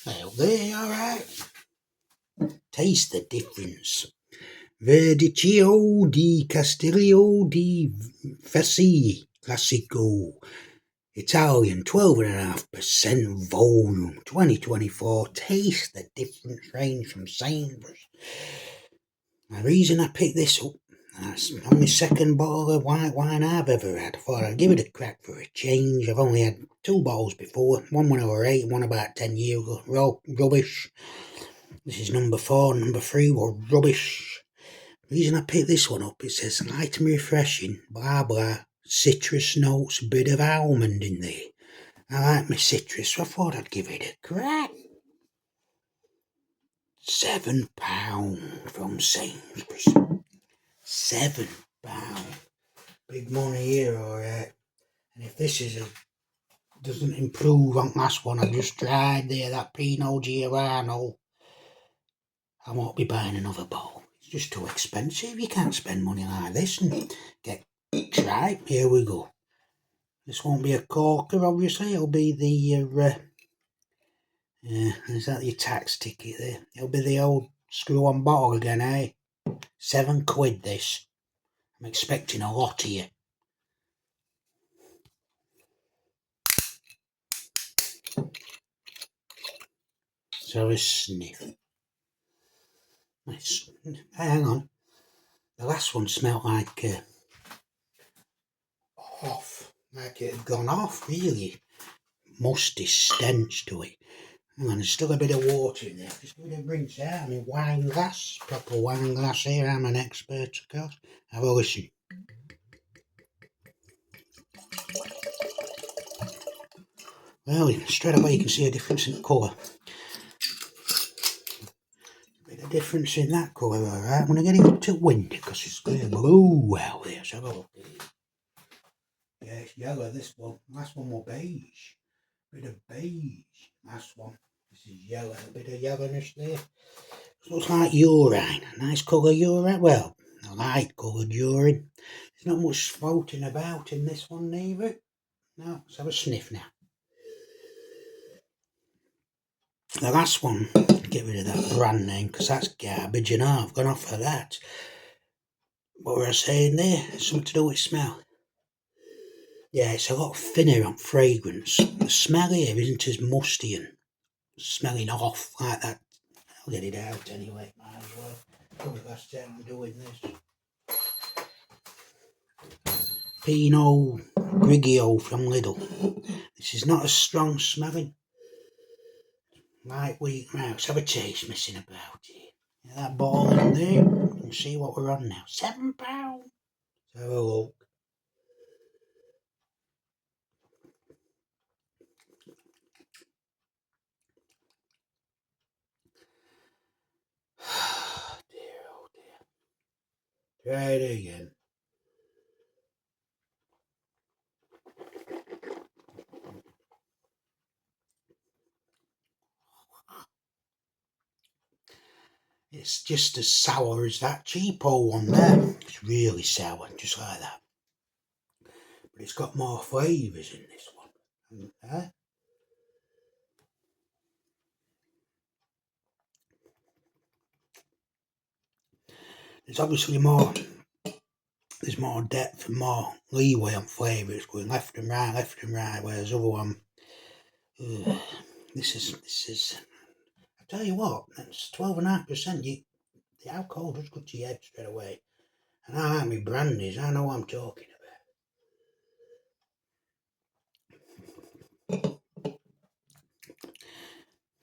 Well, there, alright. Taste the difference. Verdicchio di Castiglio di Fessi Classico. Italian, 12.5% volume, 2024. Taste the difference range from Sainsbury's. The reason I picked this up, that's my second bottle of white wine I've ever had. I thought I'd give it a crack for a change. I've only had 2 bottles before, one when I was 8 and one about 10 years ago. They're all rubbish. This is number 4, number 3 were rubbish. The reason I picked this one up, it says light and refreshing, blah blah, citrus notes, a bit of almond in there. I like my citrus, so I thought I'd give it a crack. £7 from Sainsbury's. £7. Big money here, alright. And if this doesn't improve on last one I just tried there, that Pinot Girano, I won't be buying another bottle. It's just too expensive. You can't spend money like this and get tripe. Here we go. This won't be a corker, obviously. It'll be the is that your tax ticket there? It'll be the old screw-on bottle again, eh? £7 this. I'm expecting a lot here. So a sniff. Nice. Hang on. The last one smelled like off. Like it had gone off, really. Musty stench to it. Hang on, there's still a bit of water in there. Just give it a rinse out. I mean, wine glass. Proper wine glass here. I'm an expert, of course. Have a listen. Well, straight away you can see a difference in colour. A bit of difference in that colour, alright. I'm going to get it up to windy because it's clear blue out there. So have a look. Yeah, it's yellow, this one. Last one was beige. Bit of beige. Last one. This is yellow. A bit of yellowness there. It looks like urine. Nice colour urine. Well, a light coloured urine. There's not much floating about in this one neither. No, let's have a sniff now. The last one, get rid of that brand name because that's garbage and I've gone off of that. What were I saying there? Something to do with smell. Yeah, it's a lot thinner on fragrance. The smell here isn't as musty and smelling off like that. I'll get it out anyway, might as well. Probably last time I'm doing this. Pinot Grigio from Lidl. This is not as strong smelling. Light wheat. Right, let's have a taste messing about here. Yeah, that bottle in there. You can see what we're on now. £7. Let's have a look. Dear, oh dear. Try it again. It's just as sour as that cheapo one there. It's really sour, just like that. But it's got more flavours in this one. There's obviously more. There's more depth and more leeway on flavour. It's going left and right, whereas the other one, this is. I tell you what, that's 12.5%. The alcohol just got to your head straight away. And I like my brandies. I know what I'm talking about.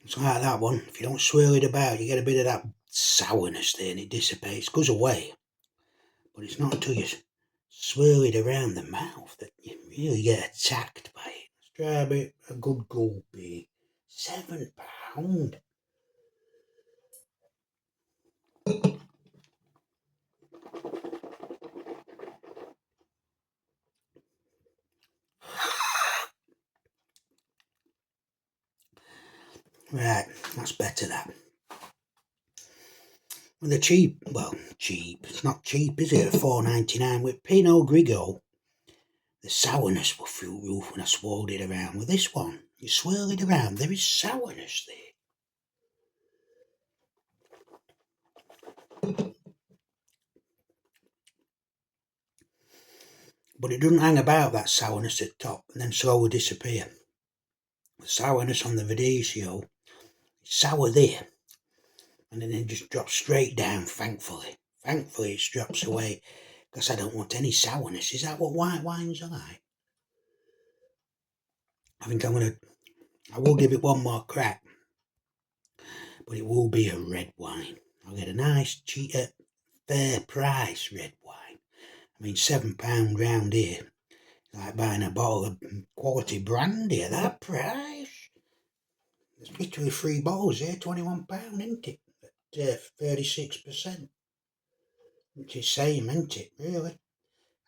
It's like that one. If you don't swirl it about, you get a bit of that sourness there and it dissipates, goes away. But it's not until you swirl it around the mouth that you really get attacked by it. Let's try a good gulp here. £7. Right, that's better that. With the cheap, it's not cheap, is it? At $4.99 with Pinot Grigio. The sourness will through the roof when I swirled it around. With this one, you swirl it around, there is sourness there. But it doesn't hang about, that sourness at the top, and then slowly disappear. The sourness on the Verdicchio, it's sour there, and then it just drops straight down, thankfully. Thankfully it drops away, because I don't want any sourness. Is that what white wines are like? I think I will give it one more crack, but it will be a red wine. I'll get a nice, cheap, fair price red wine. I mean, £7 round here, like buying a bottle of quality brandy at that price. There's literally 3 bottles here, £21, isn't it? At 36%. Which is same, isn't it, really?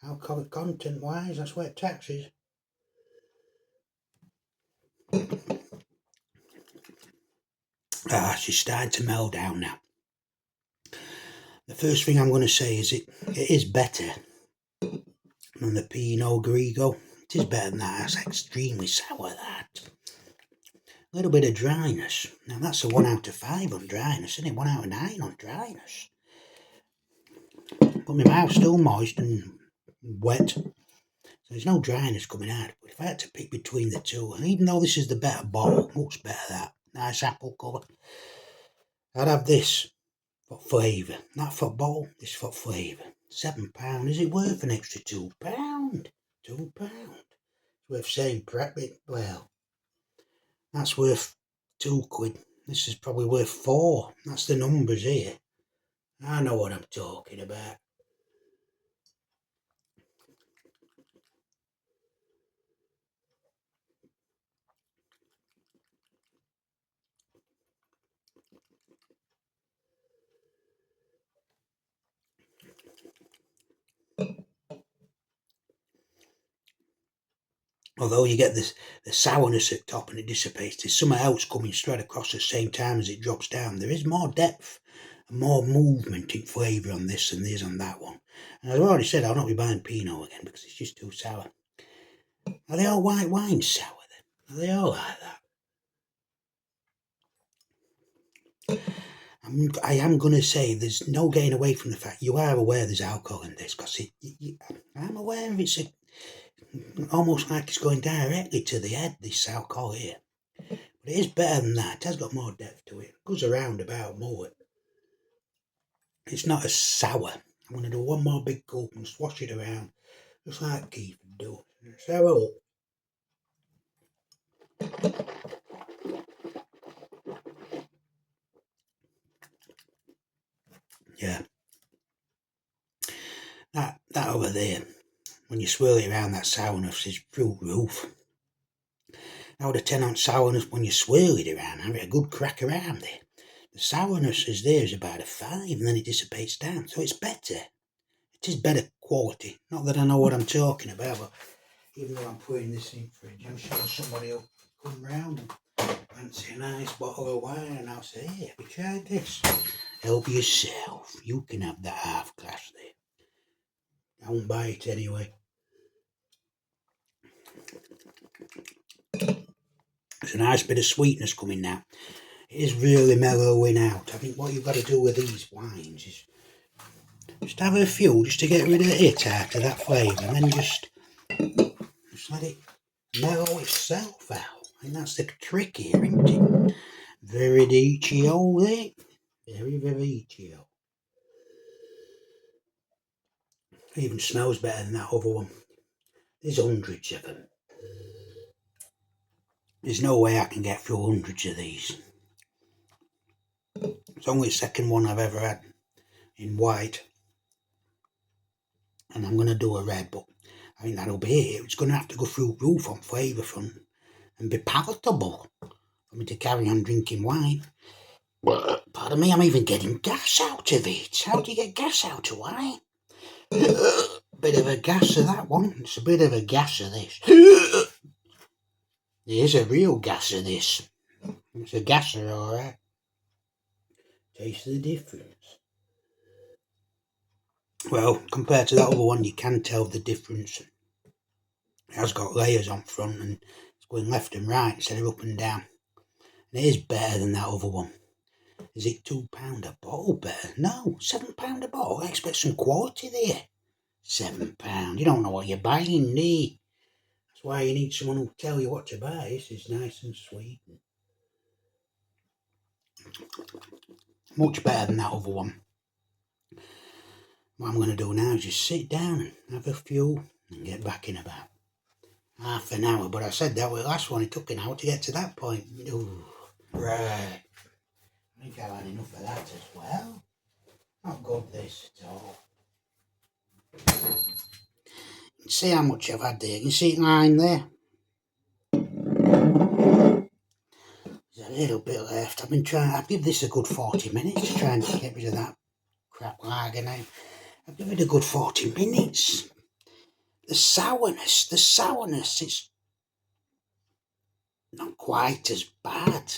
Alcoholic content wise, that's where tax is. She's starting to melt down now. The first thing I'm going to say is it is better than the Pinot Grigio. It is better than that. That's extremely sour, that. A little bit of dryness. Now that's a 1 out of 5 on dryness, isn't it? 1 out of 9 on dryness. But my mouth's still moist and wet. So there's no dryness coming out. But if I had to pick between the two, and even though this is the better bottle, much better that, nice apple colour, I'd have this for flavour. Not for bottle, this for flavour. £7. Is it worth an extra £2? £2. It's worth saying prep it. Well, that's worth £2. This is probably worth 4. That's the numbers here. I know what I'm talking about. Although you get the sourness at top and it dissipates, there's something else coming straight across at the same time as it drops down. There is more depth and more movement in flavour on this than there is on that one. And I've already said I'll not be buying Pinot again because it's just too sour. Are they all white wines sour then? Are they all like that? I am going to say there's no getting away from the fact you are aware there's alcohol in this, because I'm aware of it's almost like it's going directly to the head, this alcohol here. But it is better than that. It has got more depth to it. It goes around about more. It's not as sour. I'm going to do one more big gulp and swash it around, just like Keith would do. So, yeah. That over there, when you swirl it around, that sourness is through the roof. Now the 10 on sourness, when you swirl it around, have it a good crack around it. The sourness is there is about a 5, and then it dissipates down. So it's better. It is better quality. Not that I know what I'm talking about, but even though I'm putting this in fridge, I'm sure somebody will come round and fancy a nice bottle of wine, and I'll say, hey, have you tried this? Help yourself. You can have that half glass there. I won't buy it anyway. There's a nice bit of sweetness coming now. It is really mellowing out. I think what you've got to do with these wines is just have a few just to get rid of it out of that flavour, and then just let it mellow itself out. And that's the trick here, isn't it? Verdicchio there. Very Verdicchio. It even smells better than that other one. There's hundreds of them. There's no way I can get through hundreds of these. It's only the second one I've ever had in white. And I'm going to do a red, but I think that'll be it. It's going to have to go through roof on flavour front and be palatable for me to carry on drinking wine. Pardon me, I'm even getting gas out of it. How do you get gas out of wine? Bit of a gas of that one. It's a bit of a gas of this. There's a real gas of this. It's a gasser, alright. Taste the difference. Well, compared to that other one, you can tell the difference. It has got layers on front and it's going left and right instead of up and down. And it is better than that other one. Is it £2 a bottle better? No, £7 a bottle. I expect some quality there. £7. You don't know what you're buying, do you? That's why you need someone who'll tell you what to buy. This is nice and sweet. Much better than that other one. What I'm going to do now is just sit down and have a few and get back in about half an hour. But I said that was the last one. It took an hour to get to that point. Ooh, right. I think I've had enough of that as well. Not good this at all. See how much I've had there. You can see it lying there. There's a little bit left. I've given this a good 40 minutes to try and get rid of that crap lager now. I've given it a good 40 minutes. The sourness, it's not quite as bad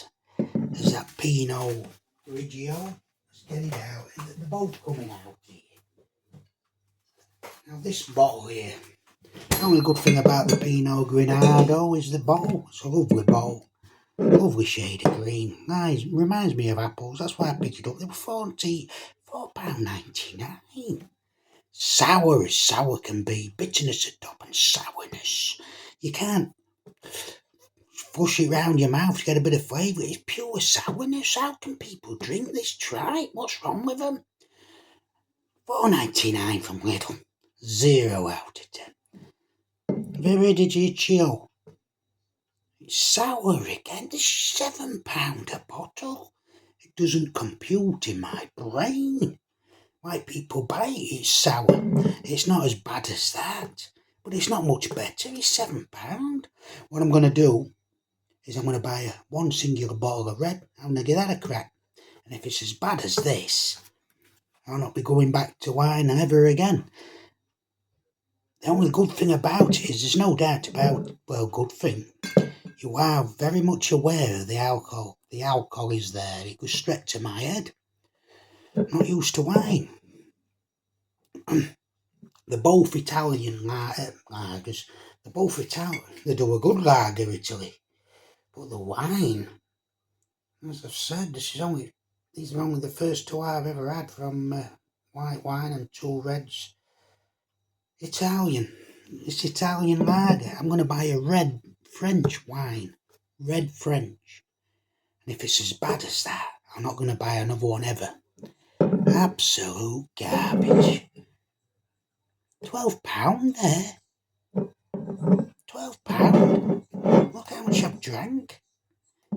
as that Pinot Grigio. Let's get it out. They're both coming out here. Now this bottle here, the only good thing about the Pinot Grigio is the bottle. It's a lovely bottle. Lovely shade of green. Nice. Reminds me of apples. That's why I picked it up. They were £4.99. Sour as sour can be. Bitterness at top and sourness. You can't flush it round your mouth to get a bit of flavour. It's pure sourness. How can people drink this? Try it. What's wrong with them? £4.99 from Lidl. 0 out of 10. Verdicchio. It's sour again. This is £7 a bottle. It doesn't compute in my brain. Why people buy it? It's sour. It's not as bad as that, but it's not much better. It's £7. What I'm going to do is I'm going to buy one singular bottle of red. I'm going to give that a crack. And if it's as bad as this, I'll not be going back to wine ever again. The only good thing about it is there's no doubt about, well, good thing. You are very much aware of the alcohol. The alcohol is there. It goes straight to my head. I'm not used to wine. They're both Italian lagers. They're both Italian. They do a good lager, Italy. But the wine, as I've said, these are only the first two I've ever had from white wine and two reds. Italian. It's Italian lager. I'm going to buy a red French wine. Red French. And if it's as bad as that, I'm not going to buy another one ever. Absolute garbage. £12 there. £12. Look how much I've drank.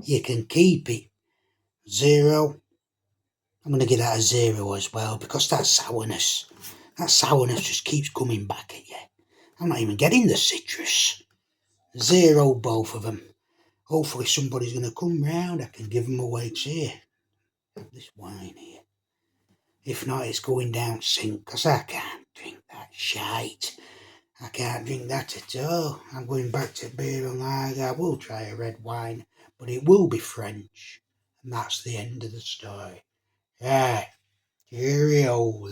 You can keep it. 0. I'm going to give that a 0 as well because that sourness just keeps coming back at you. I'm not even getting the citrus. 0 both of them. Hopefully somebody's going to come round. I can give them away here. Have this wine here. If not, it's going down sink because I can't drink that shite. I can't drink that at all. I'm going back to beer and lager. I will try a red wine, but it will be French. And that's the end of the story. Yeah, cheerio.